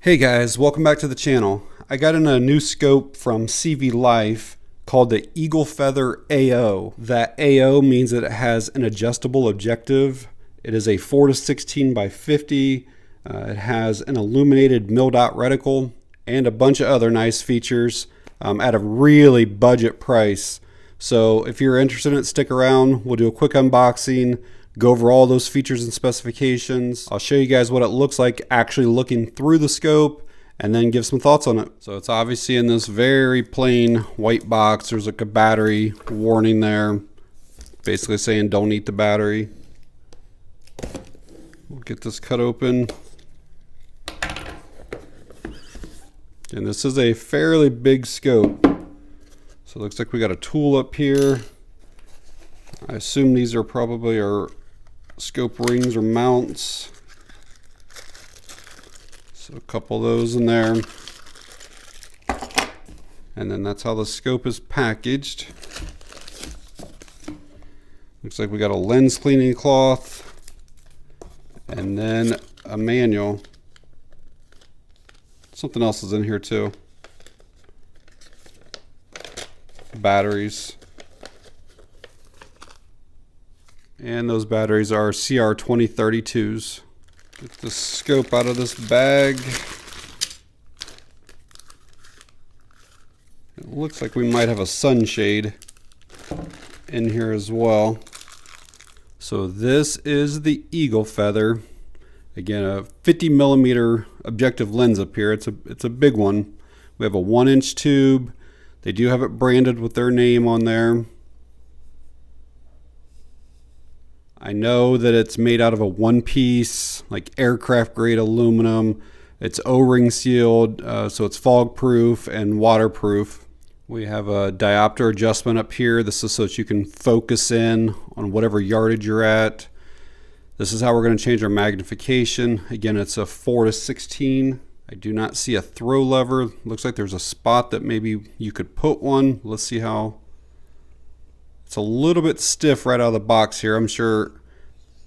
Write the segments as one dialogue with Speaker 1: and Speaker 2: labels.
Speaker 1: Hey guys, welcome back to the channel. I got in a new scope from CVLIFE called the EagleFeather AO. That AO means that it has an adjustable objective. It is a 4-16 by 50. It has an illuminated mil-dot reticle and a bunch of other nice features at a really budget price. So if you're interested in it, stick around. We'll do a quick unboxing, go over all those features and specifications. I'll show you guys what it looks like actually looking through the scope and then give some thoughts on it. So it's obviously in this very plain white box. There's like a battery warning there, basically saying don't eat the battery. We'll get this cut open. And this is a fairly big scope. So it looks like we got a tool up here. I assume these are probably our scope rings or mounts. So a couple of those in there. And then that's how the scope is packaged. Looks like we got a lens cleaning cloth and then a manual. Something else is in here too. Batteries. And those batteries are CR2032s. Get the scope out of this bag. It looks like we might have a sunshade in here as well. So this is the EagleFeather. Again, a 50mm objective lens up here. It's a big one. We have a 1-inch tube. They do have it branded with their name on there. I know that it's made out of a one-piece, like aircraft grade aluminum. It's O-ring sealed, so it's fog proof and waterproof. We have a diopter adjustment up here. This is so that you can focus in on whatever yardage you're at. This is how we're going to change our magnification. Again, it's a 4-16. I do not see a throw lever. Looks like there's a spot that maybe you could put one. Let's see how. It's a little bit stiff right out of the box here. I'm sure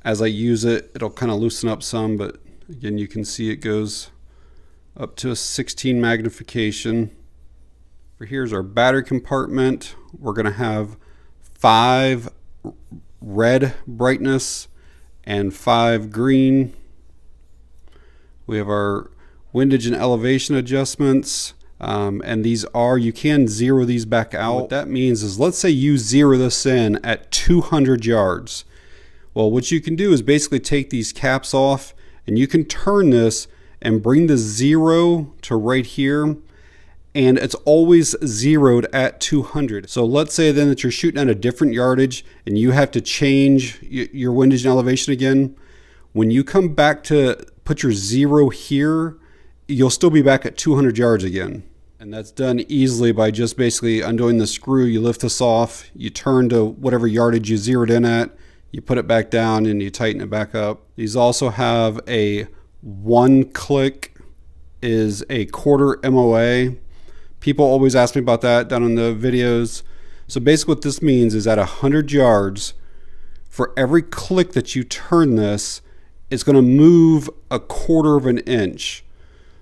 Speaker 1: as I use it, it'll kind of loosen up some, but again, you can see it goes up to a 16 magnification. Here's our battery compartment. We're going to have 5 red brightness and 5 green. We have our windage and elevation adjustments. And these are, you can zero these back out. What that means is, let's say you zero this in at 200 yards. Well, what you can do is basically take these caps off and you can turn this and bring the 0 to right here. And it's always zeroed at 200. So let's say then that you're shooting at a different yardage and you have to change your windage and elevation again. When you come back to put your 0 here, you'll still be back at 200 yards again. And that's done easily by just basically undoing the screw. You lift this off, you turn to whatever yardage you zeroed in at, you put it back down and you tighten it back up. These also have a 1 click is a quarter MOA. People always ask me about that down in the videos. So basically what this means is at 100 yards, for every click that you turn this, it's going to move a quarter of an inch.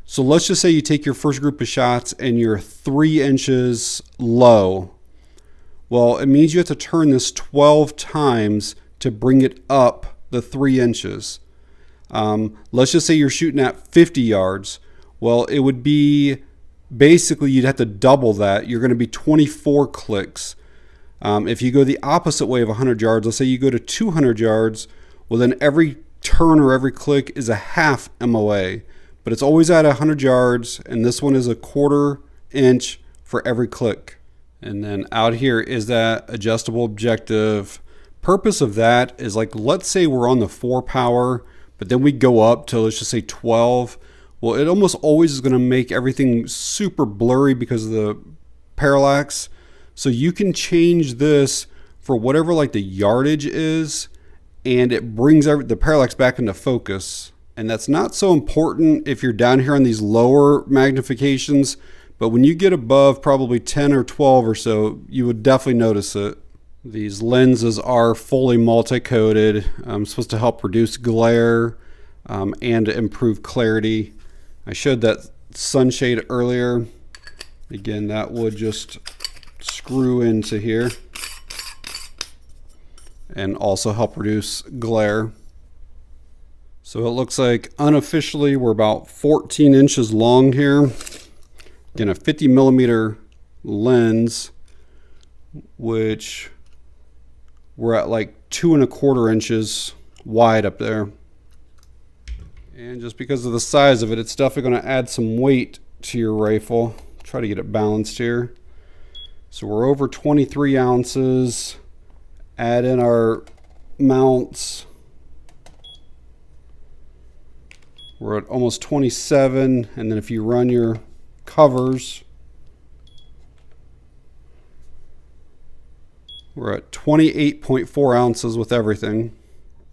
Speaker 1: So let's just say you take your first group of shots and you're 3 inches low. Well, it means you have to turn this 12 times to bring it up the 3 inches. Let's just say you're shooting at 50 yards. Well, it would be basically you'd have to double that. You're going to be 24 clicks. If you go the opposite way of 100 yards, let's say you go to 200 yards, well then every turn or every click is a half MOA. But it's always at 100 yards, and this one is a quarter inch for every click. And then out here is that adjustable objective. Purpose of that is, like, let's say we're on the 4 power, but then we go up to, let's just say 12. Well, it almost always is going to make everything super blurry because of the parallax. So you can change this for whatever like the yardage is, and it brings the parallax back into focus. And that's not so important if you're down here on these lower magnifications, but when you get above probably 10 or 12 or so, you would definitely notice it. These lenses are fully multi-coated, supposed to help reduce glare and improve clarity. I showed that sunshade earlier. Again, that would just screw into here and also help reduce glare. So it looks like unofficially we're about 14 inches long here. Again, a 50 millimeter lens, which we're at like 2¼ inches wide up there. And just because of the size of it, it's definitely going to add some weight to your rifle. Try to get it balanced here. So we're over 23 ounces. Add in our mounts. We're at almost 27, and then if you run your covers, we're at 28.4 ounces with everything.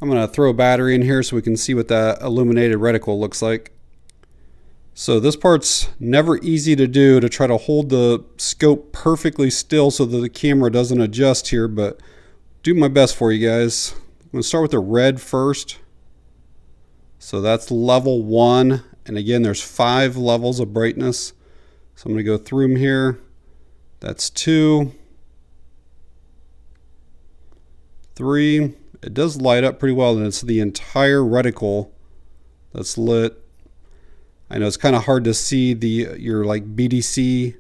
Speaker 1: I'm going to throw a battery in here so we can see what that illuminated reticle looks like. So this part's never easy to do, to try to hold the scope perfectly still so that the camera doesn't adjust here, but do my best for you guys. I'm going to start with the red first. So that's level 1, and again there's 5 levels of brightness. So I'm going to go through them here. That's 2, 3. It does light up pretty well, and it's the entire reticle that's lit. I know it's kind of hard to see your like BDC,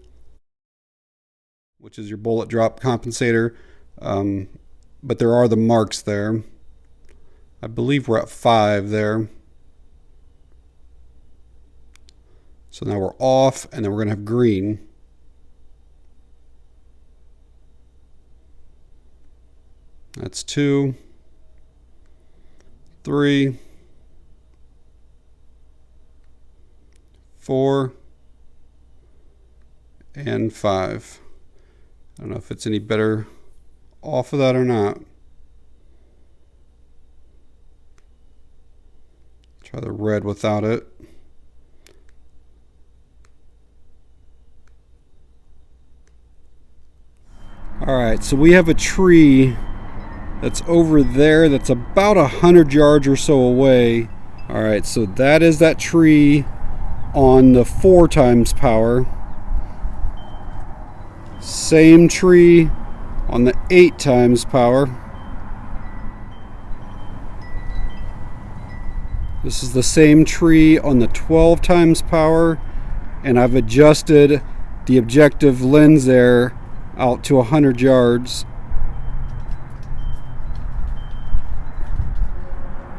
Speaker 1: which is your bullet drop compensator, but there are the marks there. I believe we're at 5 there. So now we're off, and then we're going to have green. That's 2, 3, 4, and 5. I don't know if it's any better off of that or not. Try the red without it. Alright, so we have a tree that's over there that's about 100 yards or so away. Alright, so that is that tree on the 4 times power. Same tree on the 8 times power. This is the same tree on the 12 times power, and I've adjusted the objective lens there out to 100 yards.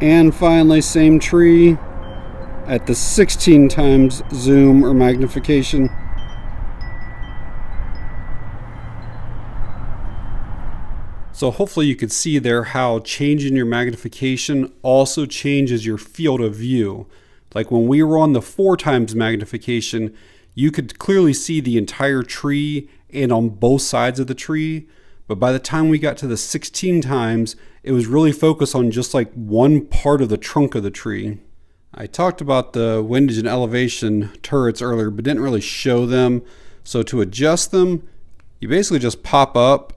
Speaker 1: And finally, same tree at the 16 times zoom or magnification. So hopefully you could see there how changing your magnification also changes your field of view. Like when we were on the 4 times magnification, you could clearly see the entire tree and on both sides of the tree. But by the time we got to the 16 times, it was really focused on just like one part of the trunk of the tree. I talked about the windage and elevation turrets earlier, but didn't really show them. So to adjust them, you basically just pop up.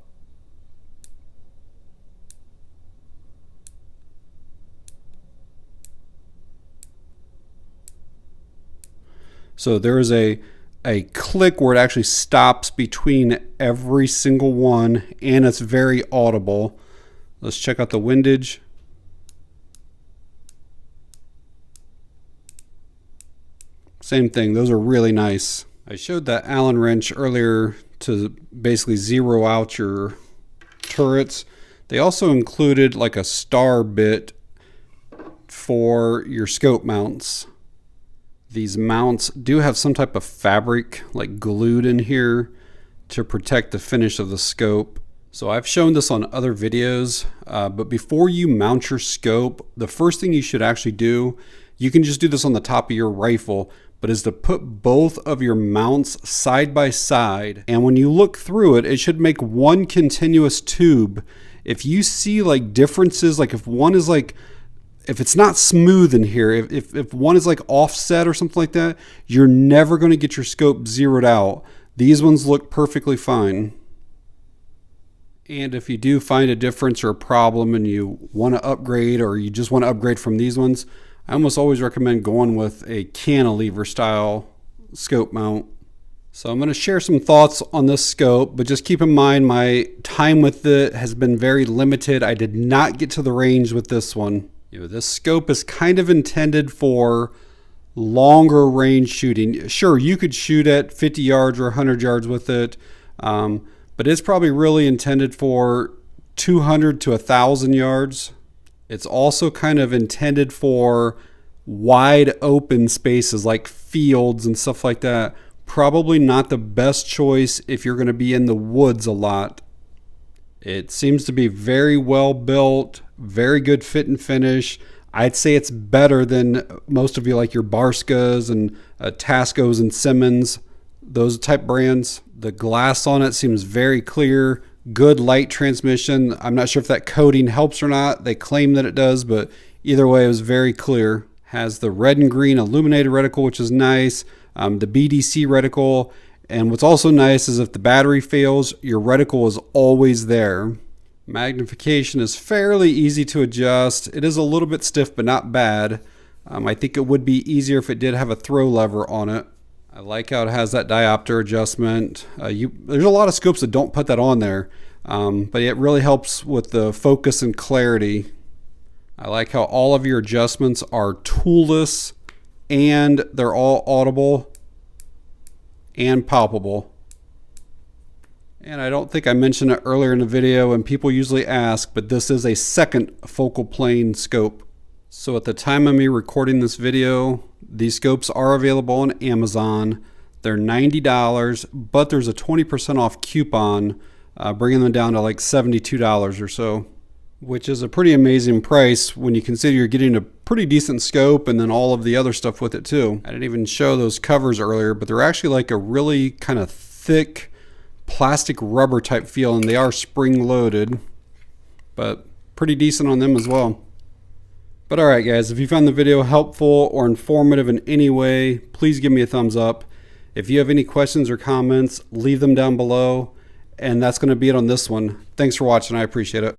Speaker 1: So there is a click where it actually stops between every single one, and it's very audible. Let's check out the windage. Same thing, those are really nice. I showed that Allen wrench earlier to basically zero out your turrets. They also included like a star bit for your scope mounts. These mounts do have some type of fabric like glued in here to protect the finish of the scope. So I've shown this on other videos, but before you mount your scope, the first thing you should actually do, you can just do this on the top of your rifle, but is to put both of your mounts side by side. And when you look through it, it should make one continuous tube. If you see like differences, like if one is like, if it's not smooth in here, if one is like offset or something like that, you're never going to get your scope zeroed out. These ones look perfectly fine. And if you do find a difference or a problem and you want to upgrade, or you just want to upgrade from these ones, I almost always recommend going with a cantilever style scope mount. So I'm going to share some thoughts on this scope, but just keep in mind my time with it has been very limited. I did not get to the range with this one. This scope is kind of intended for longer range shooting. Sure, you could shoot at 50 yards or 100 yards with it, but it's probably really intended for 200 to 1,000 yards. It's also kind of intended for wide open spaces like fields and stuff like that. Probably not the best choice if you're going to be in the woods a lot. It seems to be very well built, very good fit and finish. I'd say it's better than most of you like your Barskas and Tascos and Simmons, those type brands. The glass on it seems very clear, good light transmission. I'm not sure if that coating helps or not. They claim that it does, but either way, it was very clear. Has the red and green illuminated reticle, which is nice. The BDC reticle. And what's also nice is if the battery fails, your reticle is always there. Magnification is fairly easy to adjust. It is a little bit stiff, but not bad. I think it would be easier if it did have a throw lever on it. I like how it has that diopter adjustment. There's a lot of scopes that don't put that on there, but it really helps with the focus and clarity. I like how all of your adjustments are toolless and they're all audible and palpable. And I don't think I mentioned it earlier in the video, and people usually ask, but this is a second focal plane scope. So at the time of me recording this video, these scopes are available on Amazon. They're $90, but there's a 20% off coupon, bringing them down to like $72 or so, which is a pretty amazing price when you consider you're getting a pretty decent scope and then all of the other stuff with it too. I didn't even show those covers earlier, but they're actually like a really kind of thick plastic rubber type feel, and they are spring loaded, but pretty decent on them as well. But all right guys, if you found the video helpful or informative in any way, please give me a thumbs up. If you have any questions or comments, leave them down below. And that's going to be it on this one. Thanks for watching. I appreciate it.